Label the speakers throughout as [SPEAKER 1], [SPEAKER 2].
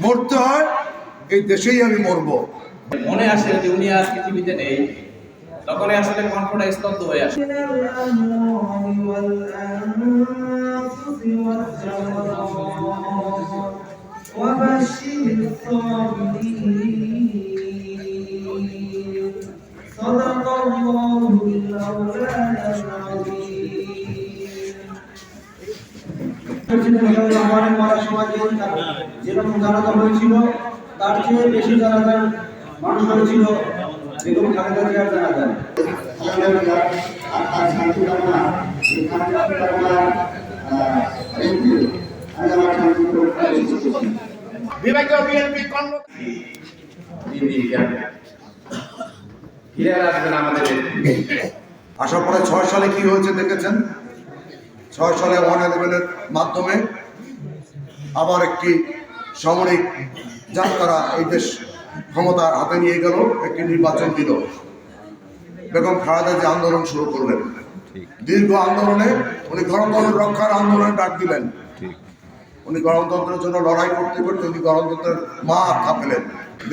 [SPEAKER 1] মরতে হয় এই দেশেই আমি মরবো।
[SPEAKER 2] মনে আসে যে উনি আর পৃথিবীতে নেই, তখনই আসলে কণ্ঠটা স্তব্ধ হয়ে আসে।
[SPEAKER 3] যেরকম জানাজা হয়েছিল তার চেয়ে বেশি জানাজার মানুষ হয়েছিল বেগম খালেদা জিয়ার জানাজা।
[SPEAKER 1] আসার পরে 6 সালে কি হয়েছে দেখেছেন। 6 সালে 111-এর মাধ্যমে আবার একটি সামরিক যাত্রা এই দেশ ক্ষমতার হাতে নিয়ে গেল, একটি নির্বাচন দিল। বেগম খালেদা জিয়া আন্দোলন শুরু করলেন। দীর্ঘ আন্দোলনে উনি গণতন্ত্র রক্ষার আন্দোলনে ডাক দিলেন। উনি গণতন্ত্রের জন্য লড়াই করতে করতে উনি গণতন্ত্রের মাথা পেলেন,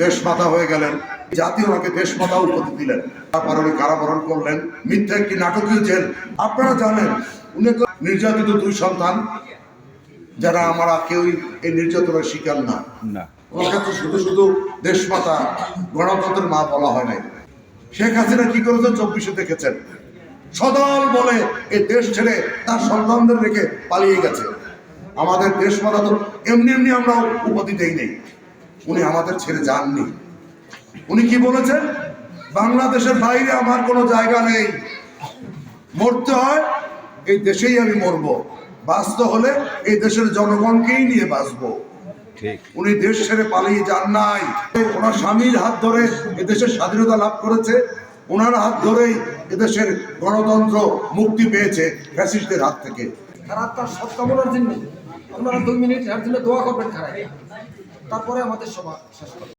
[SPEAKER 1] দেশমাতা হয়ে গেলেন। জাতি ওনাকে দেশমাতা উপাধি দিলেন। তারপর উনি কারাবরণ করলেন, মিথ্যা একটি নাটকীয় জেল। আপনারা জানেন উনি নির্যাতিত 2 সন্তান, যারা আমরা কেউই এই নির্যাতনের শিকার না। ওনাকে তো শুধু শুধু দেশমাতা গণতন্ত্রের মা বলা হয় নাই। শেখ হাসিনা কি করেছে 24-এ দেখেছেন, সদল বলে এই দেশ ছেড়ে তার সন্তানদের রেখে পালিয়ে গেছে। আমাদের দেশমাতা তো এমনি এমনি আমরা উপাধি দেই নেই, উনি আমাদের ছেড়ে যাননি। উনি কি বলেছেন, বাংলাদেশের বাইরে আমার কোনো জায়গা নেই, মরতে হয় এই দেশেই আমি মরবো, বাঁচতে হলে এই দেশের জনগণকেই নিয়ে বাঁচবো। উনি দেশ ছেড়ে পালিয়ে যান নাই। ওনার স্বামীর হাত ধরে এদেশের স্বাধীনতা লাভ করেছে, ওনার হাত ধরেই এদেশের গণতন্ত্র মুক্তি পেয়েছে ফ্যাসিস্টদের হাত থেকে।
[SPEAKER 4] তার সৎকামনার জন্য আপনারা 2 মিনিট এর জন্য দোয়া করবেন, তারপরে আমাদের সভা শেষ করবেন।